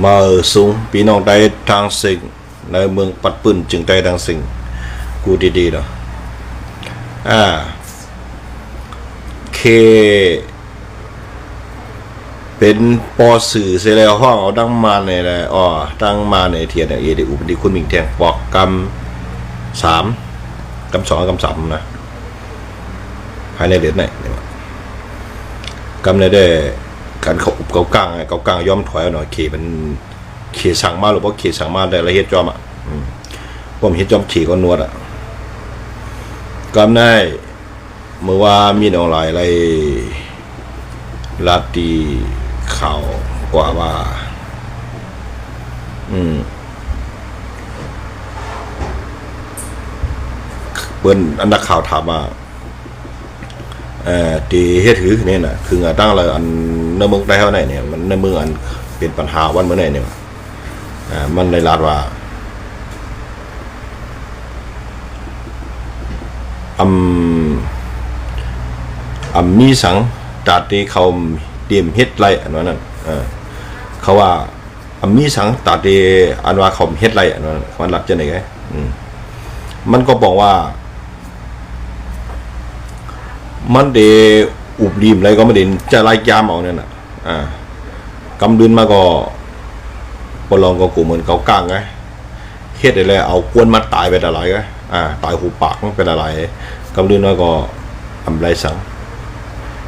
มาสูงพี่น้องได้ทางสิ่งในเมืองปัดปืนจึงได้ทางสิ่งกูดีๆเนาะเคเป็นปอสื่อเสร็จแล้วห้องเอาดังมาในอะไรดังมาในเทียนเนี่ยเดี๋ยวอุปนิคุณมิงแทงปอกกำ3 กำ 2 กำ 3นะภายในเดือนไหนกำในได้การเขาอุบเกากลางย่อมถอยหน่อยขี่เป็นขี่สั่งมาหรือว่าขี่สั่งมาได้ละเอียดจอมผมเห็นจอมขี่ก็นวดกำได้เมื่อว่ามีน้องหลายอะไรลาตีข่าวกว่าว่าเปิ้นอันนักข่าวถามว่าตีเฮ็ดถือเนี่ยนะคือตั้งเลยอันในเมืองได้เท่าไหร่เนี่ยมันในเมืองอันเป็นปัญหาวันเมื่อไหร่เนี่ยมันในลาดว่ามีสังตัดที่เขาเตรียมเฮ็ดไรอันนั้นเขาว่ามีสังตัดที่อันว่าเขาเฮ็ดไรอันนั้นมันหลับจะไหนไงมันก็บอกว่ามันเดอุบรีมอะไรก็ไม่เด่นจะไล่ยามเอาเนี่ยนะกำดืนมาก็ปลองก็กูเหมือนเขากลางไงเฮ็ดอะไรเอากวนมาตายไปอะไรไงตายหูปากมันเป็นอะไรกำดืนมาก็ทำไรสัง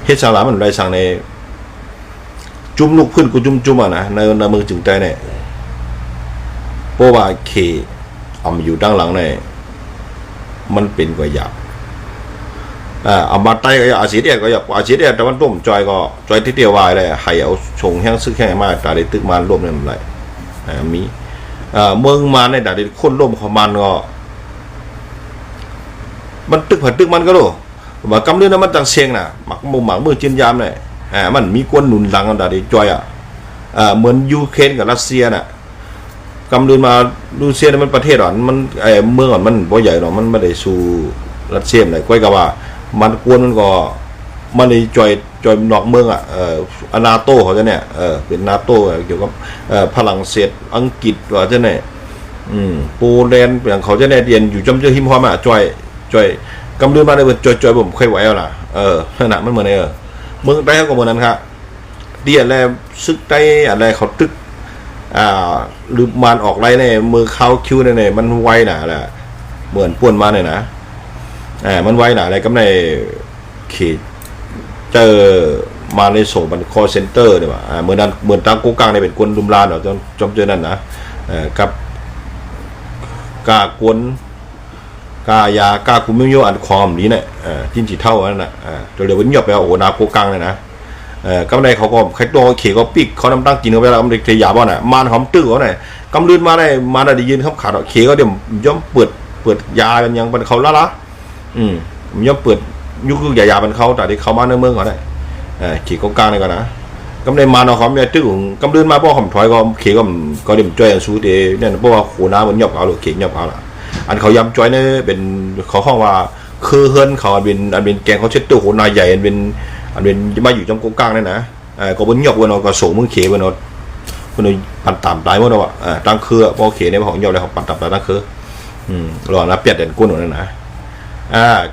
เฮ็ดสังหลายมันไรสังในจุ่มลูกพื้นกูจุ่มนะในมือจึงใจเนี่ยเพราะว่าเคอยู่ด้านหลังเนี่ยมันเป็นกว่าหยาบเอามาไต้ก็อาชีพเดียก็อยากอาชีพเดียแต่วันต้มจอยที่เดียววายเลยให้เอาชงแห้งซึกแห้งมากแต่ได้ตึกมันร่วมเนี่ยมันไรมีเมืองมาในแต่ได้คนร่วมของมันก็มันตึกผัดตึกมันก็รู้ว่ากำเนิดนั้นมันต่างเชียงนะหมักมือจีนยามเลยมันมีกวนหนุนหลังกันแต่ได้จอยเหมือนยูเครนกับรัสเซียน่ะกำเนิดมารัสเซียมันประเทศหรอมันเมืองหรอมันบ่ใหญ่หรอกมันไม่ได้สู่รัสเซียเลยก้อยกับว่ามันกวนมันก็มันในจอยนอกเมืองนาโต้เขาจะเนี่ยเป็นนาโต้เกี่ยวกับฝรั่งเศสอังกฤษว่าจะเนี่ยโปแลนด์อย่างเขาจะเนี่ยเรียนอยู่จำเจอหิมพอมาจอยกำเนิดมาได้เป็นจอยผมเคยไหวเอาล่ะขนาดมันเหมือนเมืองใต้เขาก็เหมือนนั้นครับเดียนอะไรซึกใต้อะไรเขาตึกหรือมันออกไรเนี่ยมือเข้าคิ้วเนี่ยมันไวหนาแหละเหมือนป่วนมาเนี่ยนะมันไวหนาอะไรก็ในขีดเจอมาในโซมันคอเซ็นเตอร์เนี่ยว่าเหมือนนั้นเหมือนตั้งกูกลางในเป็นกวนดุมลานเหรอจำเจอนั่นนะกับกากวนกายากาคุมิโยอันคอมนี้เนี่ยจิ้นจีเท่านั้นนะเดี๋ยววันหยบไปโอ้นากูกลางเลยนะก็ในเขาก็ใครตัวเขียก็ปิกเขานำตั้งกินเขาไปแล้วมันเขียยาบ้านมันหอมตื้อเขาเนี่ยกำลืนมาได้มาได้ยืนเขาขาดเขียก็เดี๋ยวย่อมเปิดยากันยังเป็นเขาละย่อมเปิดยุคยาเป็นเขาแต่ที่เขามาในเมืองเขาได้ขี่กลางเลยก่อนนะกำในมาเนาะเขาเนี่ยตื้อกำลืนมาเพราะหอมถอยก็เขียก็เดี๋ยวจ่อยสูดเดเนี่ยเพราะว่าโขน้ามันหยบเอาหรือเขียหยบเอาละอันเขาย้ำจ่อยเนี่ยเป็นเขาห้องว่าคือเฮิร์นเขาอันเป็นแกงเขาเช็ดตู้โขนาใหญ่อันเป็นมาอยู่จังกลางเนี่ยนะก็บนหยบวันเราก็สูงมึงเขียวันเราปั่นต่ำตายหมดแล้วตั้งคือพอเขียในของหยบเลยเขาปั่นต่ำตายตั้งคือรอนะเปียดเด่นกุ้นหนูนั่นนะ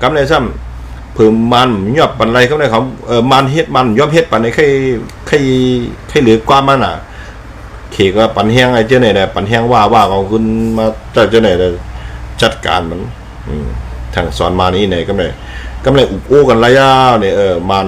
กำในซ้ำเพิ่มมันยอบปันไรเขาในเขามันเฮ็ดมันยอบเฮ็ดปันในใครเหลือกว่ามันเขก็ปันแห้งไอ้เจ้าเนี่ยปันแห้งว่าเขาขึ้นมาเจ้าเนี่ยจัดการมันทางสอนมานี่เนี่ยกำในอุบโอ้กันระยะเนี่ยมัน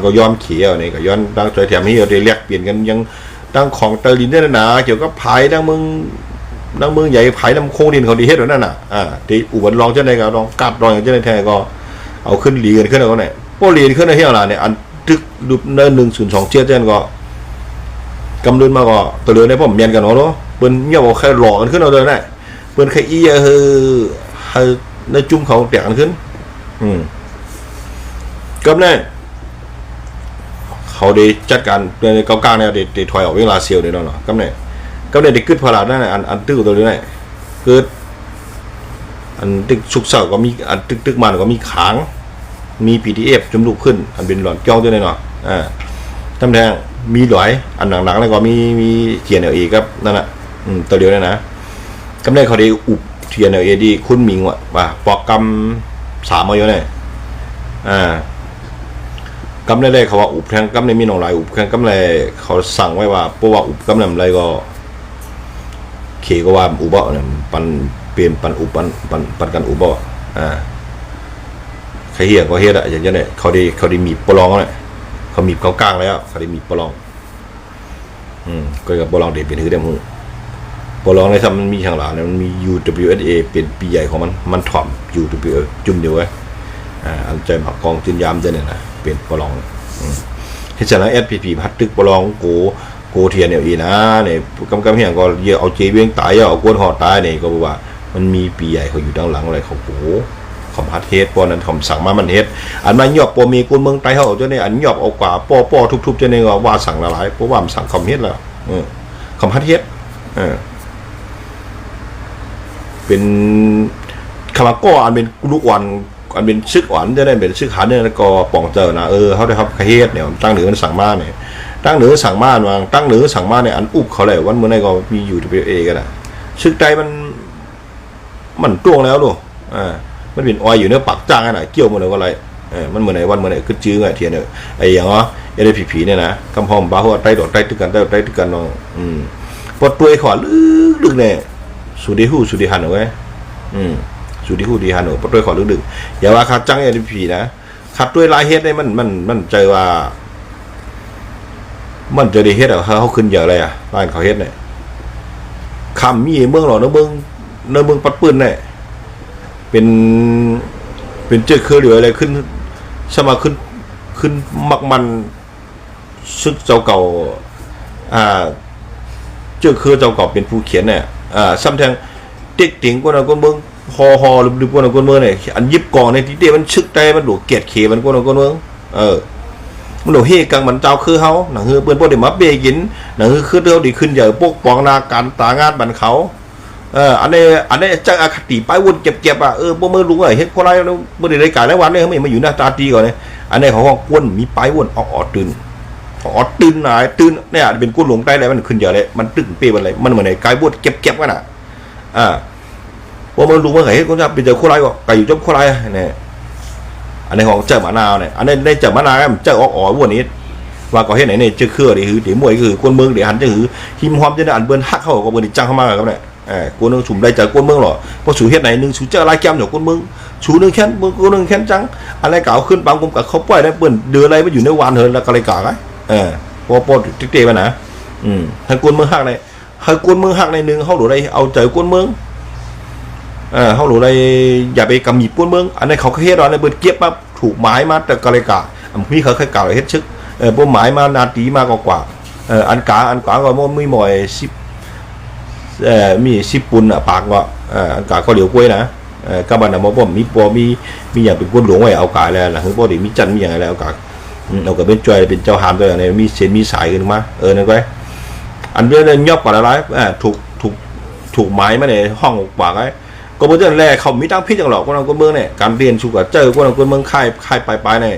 ก็ย้อมเขียวเนี่ยก็ย้อนตั้งใจแถมให้เราได้เรียกเปลี่ยนกันยังตั้งของเตอร์ลินเนี่ยนะเกี่ยวกับไผ่ตั้งเมืองใหญ่ไผ่น้ำโค้งดินเขาดีเฮ็ดนั่นน่ะที่อุบัติลองเจ้าไหนก็ลองกัดลองอย่างเจ้าไหนแท้ก็เอาขึ้นหลีกันขึ้นเอาเนี่ยพวกหลีขึ้นในเฮียอะไรเนี่ยอันตึกดูเนิน102เจี๊ยเจ้าก็กำเนิดมาก็ตัวเรือในพ่อเมียนกันเนาะเปิ้นเงียบเอาแค่หลอกกันขึ้นเอาเลยได้เปิ้นแค่อีให้ในจุ่มเขาแตกกันขึ้นก็เนี่ยเขาได้จัดการในเกากลางเนี่ยได้ถอยออกเวลาเซียวเนี่ยเนาะก็เนี่ยก็ได้กึศพลาดนั่นอันตื้อตัวนี้คืออันตึกสุกเสาก็มีอันตึกมันก็มีขางมี PDF จมลูกขึ้นอันเป็นหลอนจ้องตัวนี้เนาะทำแทง มีหลายอันหนังๆแล้วก็มีเทียนเอาเอครับนั่นน่ะตัวเดียวเนี่ยนะกำได้เขาได้อุบเทียนเอาเอดีคุณมิงว่าปอกกำ3มาอยู่เนี่ยกำได้เขาว่าอุบแทงกำได้มีหนองหลายอุบแทงกำได้เขาสั่งไว้ว่าเพราะว่าอุบกำได้อะไรก็เขก็ว่าอุบเบาเนี่ยปันเปลี่ยนปันอุบปันกันอุบเบาใครเหี้ยก็เหี้ยอะอย่างเงี้ยเนี่ยเขาได้มีปลองเลยเขามีเขากลางแล้วเขาได้มีปลองก็กับปลองเด็ดเป็นถือได้มึงปลองในซ้ำมันมีทางหลังเนี่ยมันมี UWSA เป็นปีใหญ่ของมันถ่อม UWSA จุ่มเดียวไว้อันใจหมักกองจินยามจะเนี่ยนะเป็นปลองเหตุฉะนั้น SPP พัดตึกปลองโกเทียนเนี่ยอีนะเนี่ยกำเฮียก็เยอะเอาเจเวียงตายเอากวนหอตายเนี่ยก็บอกว่ามันมีปีใหญ่เขาอยู่ด้านหลังอะไรเขาโอ้คำพัดเฮ็ดปอนั้นคำสั่งมามันเฮ็ดอันมันหยอบปอมีกุนเมืองไต้เฮาเจ้าเนี่ยอันหยอบเอากว่าปอทุบๆเจ้าเนี่ยว่าสั่งละหลายเพราะว่ามันสั่งคำเฮ็ดแล้วคำพัดเฮ็ดเป็นคำว่าก็อันเป็นลูกอ่อนอันเป็นซึกอ่อนจะได้เป็นซึกหาเนี่ยแล้วก็ป่องเจอนะเขาได้ครับเฮ็ดเนี่ยตั้งเหนือมันสั่งมาเนี่ยตั้งเหนือสั่งมาว่าตั้งเหนือสั่งมาเนี่ยอันอุบเขาเลยวันเมื่อไหร่ก็มีอยู่ที่เอกันนะซึกใจมันตวงแล้วดูมันเป็นออยอยู่เนื้อปักจ้างอะไรเกี่ยวมันเลยว่าอะไรมันเหมือนไหนวันเหมือนไหนคือจื้อไงเทียนเนี่ยไอ้อย่างผีเนี่ยนะคำพอมบ้าหัวไตดอกไตตึกกันไตตึกกันเนาะพอตัวขอลึกเนี่ยสุดีฮันเอาไว้สุดีฮูดีฮันเอาพอตัวขอลึกอย่าว่าขาจังไอ้ผีนะขัดด้วยลายเฮ็ดเนี่ยมันเจอว่ามันจะได้เฮ็ดเขาขึ้นเยอะเลยบ้านเขาเฮ็ดเนี่ยคำมีเมืองหรอเมืองปัดปืนเนี่ยเป็นเจ้าเครือหรืออะไรขึ้นสมาขึ้นมักมันซึกเจ้าเก่าเจ้าเครือเจ้าเก่าเป็นผู้เขียนเนี่ยซ้ำแทงเด็กติ๋งกว่าคนเมืองฮอหรือคนเมืองเนี่ยอันยิบกองในที่เดียมันชึกได้มันหลวเกียรติเขมันคนเมืองมันหลวเฮกังมันเจ้าคือเขาหนังคือเปิ้นพวกเด็กมาเบกินหนังคือเดียวดีขึ้นใหญ่พวกปองนาการตางานบันเขาอันนี้จะอคติไปวนเก็บพวกมือลุงเฮ็ดพอไรแล้วบ่ได้การแล้ววันนี้เขาไม่มาอยู่หน้าตาตีก่อนเนี่ยอันนี้เขาก็กวนมีไปวนออกตื่นหน่ายตื่นเนี่ยเป็นกวนหลงใต้อะไรมันขึ้นเยอะเลยมันตึงเปอะไรมันเหมือนไอ้กายบวชเก็บกันน่ะพวกมือลุงเมื่อไหร่ก็จะเป็นเจอโคไรก็ไก่อยู่จมโคไรเนี่ยอันนี้ของเจ้ามะนาวเนี่ยอันนี้ได้เจ้ามะนาวเจ้าวันนี้ว่าก็เฮ็ดไหนเนี่ยเจ้าเครือนี่คือเดี๋ยวมวยคือกวนเมืองเดี๋ยวหันจะคือหิมหอมจะได้อันเบิ้นฮักเข้าก็เบิ้นจังเข้ามาครับเนี่ยกวนนึงสุ่มได้จากกวนเมืองหรอพอสู่เฮ็ดไหนนึงสู่เจ้าลายแก้มจากกวนเมืองสู่นึงแค้นกวนนึงแค้นจังอะไรเก่าขึ้นบางกลุ่มกับเขาปล่อยได้เปิ้นเดืออะไรมาอยู่ในวันเถินแล้วก็อะไรเก่าไงพอติ๊กเตะมานะถ้ากวนเมืองฮักในถ้ากวนเมืองฮักในนึงเขาหลุดได้เอาใจกวนเมืองเขาหลุดได้อย่าไปกำหยิบกวนเมืองอันนี้เขาเฮ็ดอะไรเปิ้นเก็บมาถูกหมายมาแต่ก็อะไรเก่ามีเขาเคยเก่าเฮ็ดชึกพวกหมายมานาตีมากกว่าอันกาก็ไม่หมอยมี10ปุ่นปากว่าอันกาก็เหลียวกล้วยนะกำบันน่ะบ่มีอย่างเป็นกวนหลวงไว้เอากาแล้วล่ะคือบ่ได้มีจันมีอย่างไรเอากาเอาก็เป็นจ้อยเป็นเจ้าหามตัวอย่างนี้มีเส้นมีสายขึ้นมานั่นไว้อันเรื่องยอบกว่าอะไรถูกหมายมาในห้องปากไว้ก็บ่เจอแลเขามีตั้งพิษจังหรอกคนเมืองเนี่ยการเรียนชูกับเจอคนเมืองค่ายปลายเนี่ย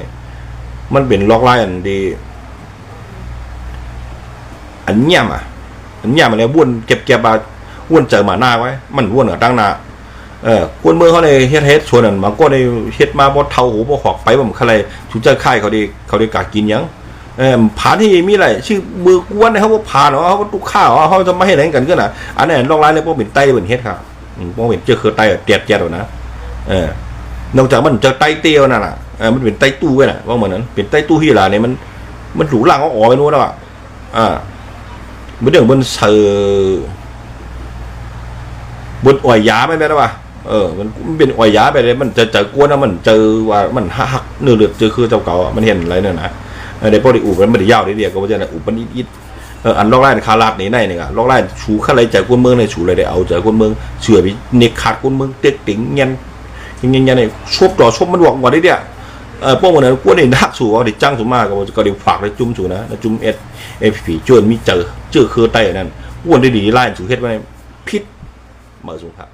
มันเป็นล็อกไล่อันดีอันเงียบมันเลยบ้วนเก็บบ้วนเจอหมาหน้าไว้มันบ้วนกับตั้งหน้าคนเมืองเขาในเฮ็ดชวนนั่นบางก็ในเฮ็ดมาบ่เท่าหูบ่หอกไปบ่ใครชูเจอค่ายเขาได้กากินยังผ่านที่มีอะไรชื่อมือกวนเขาบ่ผ่านเขาตุกข้าวเขาจะมาให้ไหนกันก็น่ะอันนี้ล็อกไล่เลยบ่เป็นไตเป็นเฮ็ดครับบ่เป็นเจอคือไตเตียดๆนะนอกจากมันจะไตเตียวนั่นน่ะมันเป็นไตตู้ไว้น่ะว่าเหมือนนั้นเป็นไตตู้ที่ล่ะเนี่ยมันหรูหลังเอาไปนู่นแล้วเมื่อเดือนบนเสือบนอ่อยยาไม่ได้ป่ะมันเป็นอ่อยยาไปเลยมันจะเจอกวนนะมันเจอว่ามันหักเนื้อเลือดเจอคือเจ้าเก่ามันเห็นอะไรเนี่ยนะเดี๋ยวพอได้อุบมันไม่ได้ยาวได้เดียวก็ว่าจะอุบมันอิดอันล็อกไล่คาราดนี่เนี่ยล็อกไล่ชูข้าไรจากกวนเมืองในชูอะไรได้เอาจากกวนเมืองเฉื่อยไปเน็กขาดกวนเมืองเต็กติ๋งเงี้ยเนี่ยชบต่อชบมันหวกกว่าได้เดียวพวกมันเนี่ยกวนเนี่ยนักสู่ได้จ้างสู่มากก็ได้ฝากได้จุ่มสู่นะจุ่มFP จนมีเจอคือไตนั่นอ้วนได้ดีไล่สู่เฮ็ดไว้พิษมาสู่ครับ